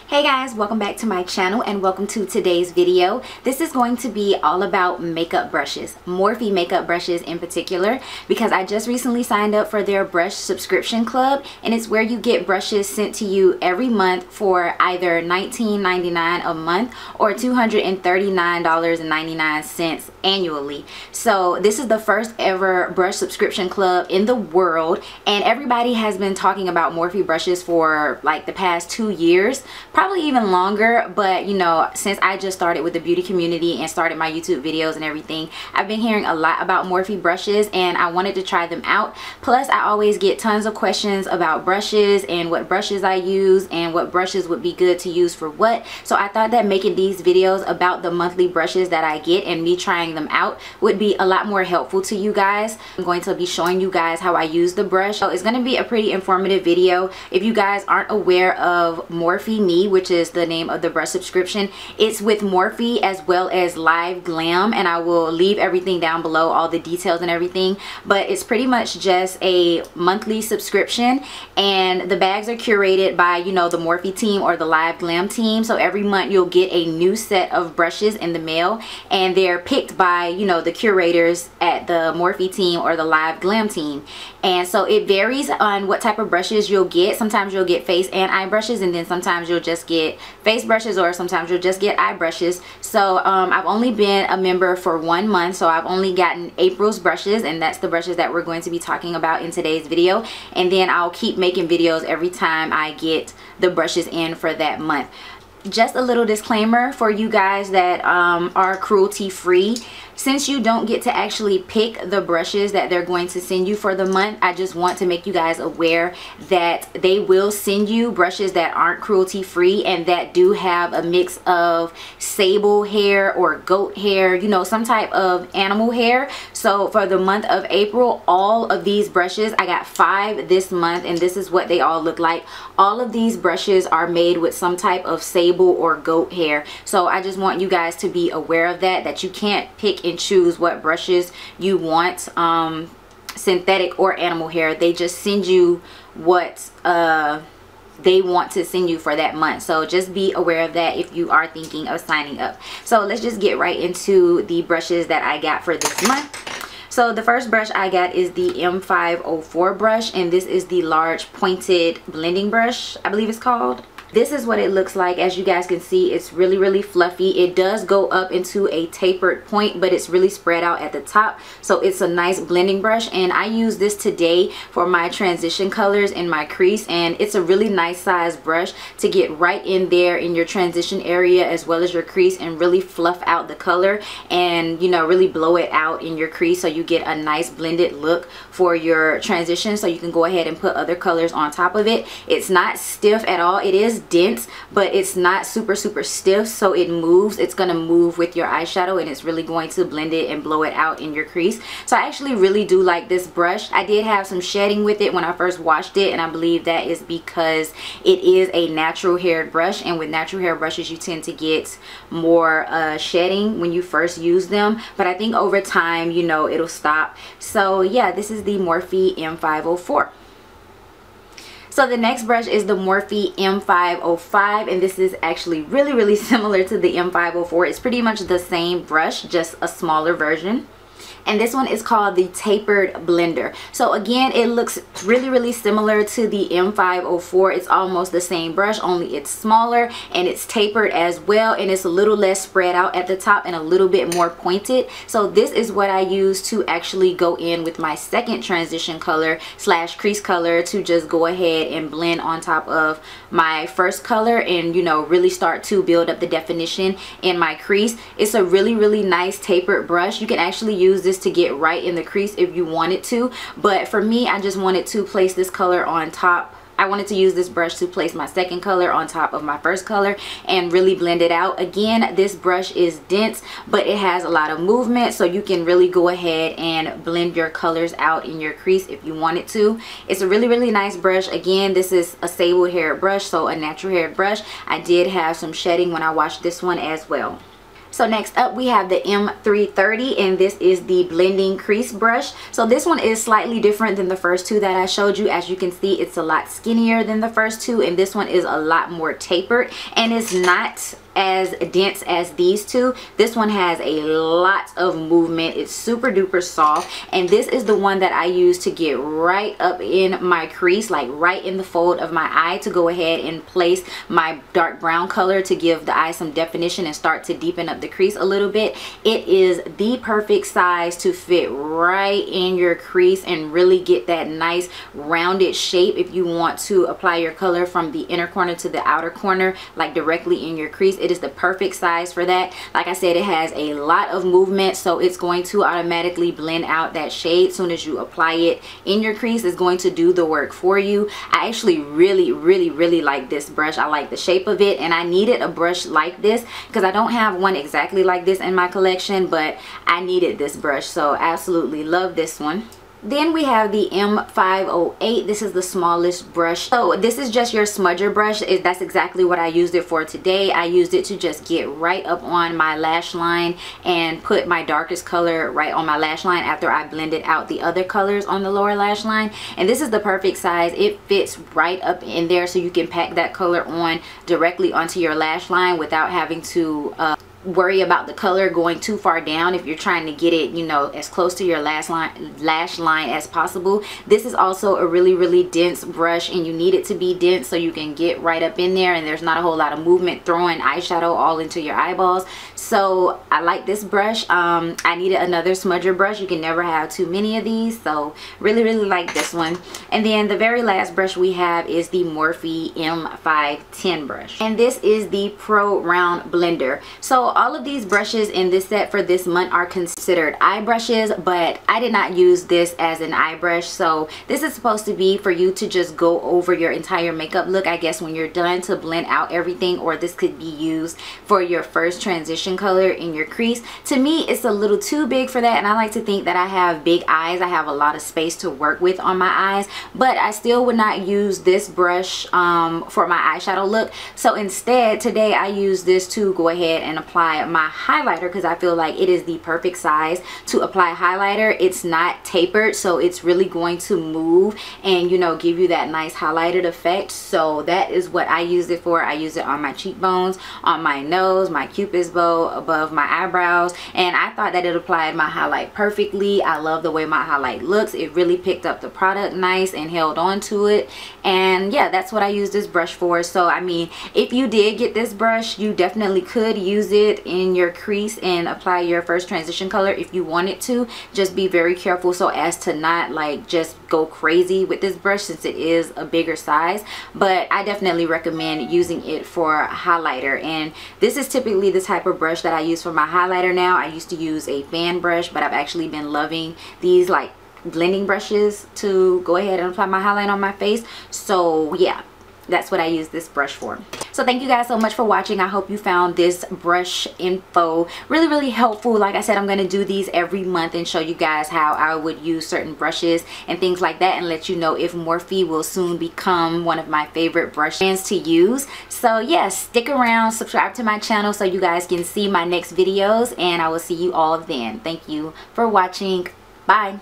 Hey guys, welcome back to my channel and welcome to today's video. This is going to be all about makeup brushes, Morphe makeup brushes in particular, because I just recently signed up for their brush subscription club, and it's where you get brushes sent to you every month for either $19.99 a month or $239.99 annually. So this is the first ever brush subscription club in the world, and everybody has been talking about Morphe brushes for like the past 2 years, probably even longer. But you know, since I just started with the beauty community and started my YouTube videos and everything, I've been hearing a lot about Morphe brushes and I wanted to try them out. Plus I always get tons of questions about brushes and what brushes I use and what brushes would be good to use for what. So I thought that making these videos about the monthly brushes that I get and me trying them out would be a lot more helpful to you guys. I'm going to be showing you guys how I use the brush. So it's going to be a pretty informative video. If you guys aren't aware of MorpheMe, which is the name of the brush subscription, it's with Morphe as well as Live Glam, and I will leave everything down below, all the details and everything. But it's pretty much just a monthly subscription, and the bags are curated by, you know, the Morphe team or the Live Glam team. So every month you'll get a new set of brushes in the mail, and they're picked by, you know, the curators at the Morphe team or the Live Glam team. And so it varies on what type of brushes you'll get. Sometimes you'll get face and eye brushes, and then sometimes you'll just get face brushes, or sometimes you'll just get eye brushes. So I've only been a member for 1 month, so I've only gotten April's brushes, and that's the brushes that we're going to be talking about in today's video. And then I'll keep making videos every time I get the brushes in for that month. Just a little disclaimer for you guys that are cruelty free. Since you don't get to actually pick the brushes that they're going to send you for the month, I just want to make you guys aware that they will send you brushes that aren't cruelty free and that do have a mix of sable hair or goat hair, you know, some type of animal hair. So for the month of April, all of these brushes, I got 5 this month, and this is what they all look like. All of these brushes are made with some type of sable or goat hair. So I just want you guys to be aware of that you can't pick and choose what brushes you want, synthetic or animal hair. They just send you what they want to send you for that month. So just be aware of that if you are thinking of signing up. So let's just get right into the brushes that I got for this month. So the first brush I got is the M504 brush, and this is the large pointed blending brush, I believe it's called. This is what it looks like. As you guys can see, it's really fluffy. It does go up into a tapered point, but it's really spread out at the top. So it's a nice blending brush, and I use this today for my transition colors in my crease, and it's a really nice size brush to get right in there in your transition area as well as your crease and really fluff out the color and, you know, really blow it out in your crease so you get a nice blended look for your transition. So you can go ahead and put other colors on top of it. It's not stiff at all. It is dense, but it's not super stiff, so it moves. It's gonna move with your eyeshadow, and it's really going to blend it and blow it out in your crease. So I actually really do like this brush. I did have some shedding with it when I first washed it, and I believe that is because it is a natural haired brush, and with natural hair brushes you tend to get more shedding when you first use them, but I think over time, you know, it'll stop. So yeah, this is the Morphe M504. So the next brush is the Morphe M505, and this is actually really similar to the M504. It's pretty much the same brush, just a smaller version. And this one is called the Tapered Blender. So again, it looks really similar to the M504. It's almost the same brush, only it's smaller and it's tapered as well, and it's a little less spread out at the top and a little bit more pointed. So this is what I use to actually go in with my second transition color slash crease color to just go ahead and blend on top of my first color and, you know, really start to build up the definition in my crease. It's a really nice tapered brush. You can actually use this to get right in the crease if you wanted to, but for me, I just wanted to place this color on top. I wanted to use this brush to place my second color on top of my first color and really blend it out. Again, this brush is dense, but it has a lot of movement, so you can really go ahead and blend your colors out in your crease if you wanted to. It's a really nice brush. Again, this is a sable hair brush, so a natural hair brush. I did have some shedding when I washed this one as well. So next up we have the M330, and this is the blending crease brush. So this one is slightly different than the first two that I showed you. As you can see, it's a lot skinnier than the first two, and this one is a lot more tapered, and it's not as dense as these two. This one has a lot of movement. It's super duper soft, and this is the one that I use to get right up in my crease, like right in the fold of my eye, to go ahead and place my dark brown color to give the eye some definition and start to deepen up the crease a little bit. It is the perfect size to fit right in your crease and really get that nice rounded shape if you want to apply your color from the inner corner to the outer corner, like directly in your crease. It is the perfect size for that. Like I said, it has a lot of movement, so it's going to automatically blend out that shade. As soon as you apply it in your crease, it's going to do the work for you. I actually really like this brush. I like the shape of it, and I needed a brush like this because I don't have one exactly like this in my collection, but I needed this brush, so absolutely love this one. Then we have the M508. This is the smallest brush. So this is just your smudger brush. That's exactly what I used it for today. I used it to just get right up on my lash line and put my darkest color right on my lash line after I blended out the other colors on the lower lash line. And this is the perfect size. It fits right up in there, so you can pack that color on directly onto your lash line without having to worry about the color going too far down if you're trying to get it, you know, as close to your lash line as possible. This is also a really dense brush, and you need it to be dense so you can get right up in there and there's not a whole lot of movement throwing eyeshadow all into your eyeballs. So I like this brush. I needed another smudger brush. You can never have too many of these, so really like this one. And then the very last brush we have is the Morphe M510 brush, and this is the Pro Round Blender. So all of these brushes in this set for this month are considered eye brushes, but I did not use this as an eye brush. So this is supposed to be for you to just go over your entire makeup look, I guess, when you're done, to blend out everything, or this could be used for your first transition color in your crease. To me, it's a little too big for that, and I like to think that I have big eyes. I have a lot of space to work with on my eyes, but I still would not use this brush for my eyeshadow look. So instead, today I use this to go ahead and apply my highlighter, because I feel like it is the perfect size to apply highlighter. It's not tapered, so it's really going to move and, you know, give you that nice highlighted effect. So that is what I use it for. I use it on my cheekbones, on my nose, my cupid's bow, above my eyebrows, and I thought that it applied my highlight perfectly. I love the way my highlight looks. It really picked up the product nice and held on to it, and yeah, that's what I use this brush for. So I mean, if you did get this brush, you definitely could use it in your crease and apply your first transition color if you wanted to. Just be very careful so as to not like just go crazy with this brush, since it is a bigger size. But I definitely recommend using it for highlighter, and this is typically the type of brush that I use for my highlighter now. I used to use a fan brush, but I've actually been loving these like blending brushes to go ahead and apply my highlight on my face. So yeah, that's what I use this brush for. So thank you guys so much for watching. I hope you found this brush info really helpful. Like I said, I'm going to do these every month and show you guys how I would use certain brushes and things like that, and let you know if Morphe will soon become one of my favorite brush brands to use. So yeah, stick around, subscribe to my channel so you guys can see my next videos, and I will see you all then. Thank you for watching. Bye.